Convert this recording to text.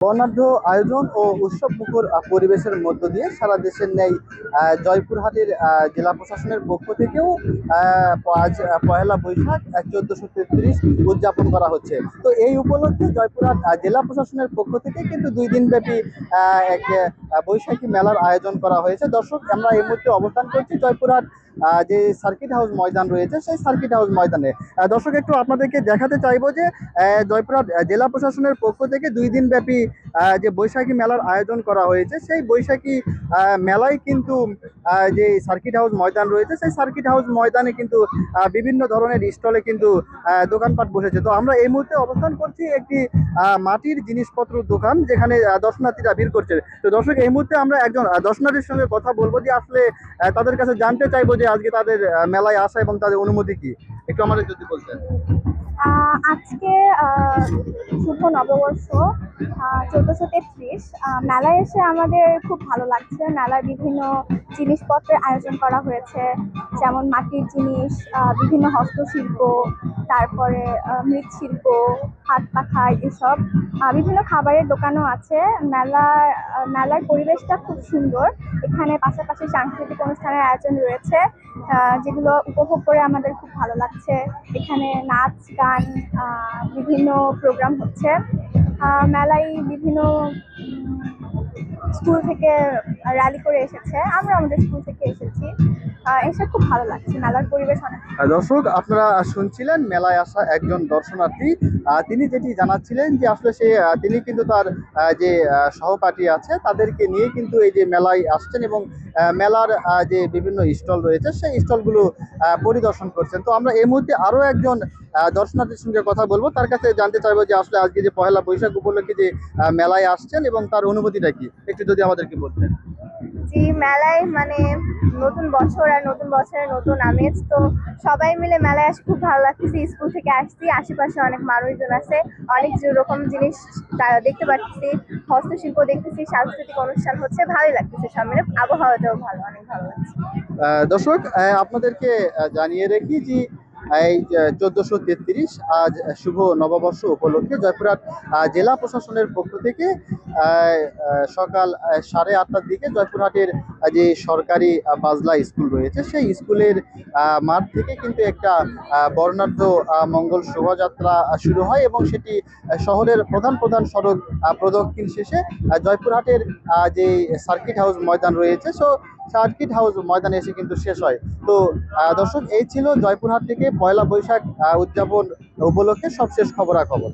বর্ণাঢ্য আয়োজন ও উৎসব মুখর পরিবেশের মধ্য দিয়ে সারা দেশের ন্যায় জয়পুরহাটের জেলা প্রশাসনের পক্ষ থেকেও আজ পয়লা বৈশাখ 1433 উদযাপন করা হচ্ছে। তো এই উপলক্ষে জয়পুরহাট জেলা প্রশাসনের পক্ষ থেকে কিন্তু 2 দিন ব্যাপী এক বৈশাখী মেলার আয়োজন করা হয়েছে। দর্শক, আমরা এই মুহূর্তে অবস্থান করছি জয়পুরহাট যে সার্কিট হাউস ময়দান রয়েছে সেই সার্কিট হাউস ময়দানে। দর্শক, একটু আপনাদেরকে দেখাতে চাইবো যে জয়পুরহাট জেলা প্রশাসনের পক্ষ থেকে 2 দিন ব্যাপী যে বৈশাখী মেলার আয়োজন করা হয়েছে সেই বৈশাখী মেলায় কিন্তু যে সার্কিট হাউস ময়দান রয়েছে সেই সার্কিট হাউস ময়দানে কিন্তু বিভিন্ন ধরনের স্টলে কিন্তু দোকানপাট বসেছে। তো আমরা এই মুহূর্তে অবস্থান করছি একটি মাটির জিনিসপত্র দোকান, যেখানে দর্শনার্থীরা ভিড় করছে। তো দর্শক, এই মুহূর্তে আমরা একজন দর্শনার্থীর সঙ্গে কথা বলবো যে আসলে তাদের কাছে জানতে চাইবো যে আজকে তাদের মেলায় আসা এবং তাদের অনুমতি কি, একটু আমাদের যদি বলতেন। আজকে শুভ নববর্ষ 1433 মেলায় এসে আমাদের খুব ভালো লাগছে। মেলায় বিভিন্ন জিনিসপত্রের আয়োজন করা হয়েছে, যেমন মাটির জিনিস, বিভিন্ন হস্তশিল্প, তারপরে মৃৎশিল্প, হাত পাখা, এসব বিভিন্ন খাবারের দোকানও আছে। মেলার পরিবেশটা খুব সুন্দর। এখানে পাশাপাশি সাংস্কৃতিক অনুষ্ঠানের আয়োজন রয়েছে, যেগুলো উপভোগ করে আমাদের খুব ভালো লাগছে। এখানে নাচ গান, বিভিন্ন প্রোগ্রাম হচ্ছে। মেলায় বিভিন্ন স্কুল থেকে র্যালি করে এসেছে, আমরা আমাদের স্কুল থেকে এসেছি। এসে খুব ভালো লাগছে, মেলার পরিবেশ অনেক। দর্শক, আপনারা শুনছিলেন মেলায় আসা একজন দর্শনার্থী। তিনি যেটি জানাচ্ছিলেন যে আসলে তিনি কিন্তু তার যে সহপাঠী আছে তাদেরকে নিয়ে কিন্তু এই যে মেলায় আসছেন এবং মেলার যে বিভিন্ন স্টল রয়েছে সেই স্টলগুলো পরিদর্শন করছেন। তো আমরা এই মুহূর্তে আরো একজন দর্শনার্থীর সঙ্গে কথা বলবো, তার কাছে জানতে চাইবো যে আসলে আজকে যে পয়লা বৈশাখ উপলক্ষে যে মেলায় আসছেন এবং তার অনুভূতিটা কি, একটু যদি আমাদেরকে বলতেন। জি, মেলায় মানে নতুন বছর আর নতুন বছরের নতুন আমেজ। তো সবাই মিলে মেলায় আসে, খুব ভালো লাগতেছে। স্কুল থেকে আসছি, আশেপাশে অনেক মানুষজন আছে, অনেক রকম জিনিস দেখতে পাচ্ছি, হস্তশিল্প দেখতেছি, সাংস্কৃতিক অনুষ্ঠান হচ্ছে, ভালোই লাগতেছে। সব মিলে আবহাওয়াটাও ভালো, অনেক ভালো লাগছে। দর্শক, আপনাদেরকে জানিয়ে রেখি যে এই 1433 আজ শুভ নববর্ষ উপলক্ষে জয়পুরহাট জেলা প্রশাসনের পক্ষ থেকে সকাল 8:30টার দিকে জয়পুরহাটের যে সরকারি বাজলা স্কুল রয়েছে সেই স্কুলের মাঠ থেকে কিন্তু একটা বর্ণাঢ্য মঙ্গল শোভাযাত্রা শুরু হয় এবং সেটি শহরের প্রধান প্রধান সড়ক প্রদক্ষিণ শেষে জয়পুরহাটের যে সার্কিট হাউস ময়দান রয়েছে সার্কিট হাউস ময়দানে এসে কিন্তু শেষ হয়। তো দর্শক, এই ছিল জয়পুরহাট থেকে পয়লা বৈশাখ উদযাপন উপলক্ষে সবশেষ খবরাখবর।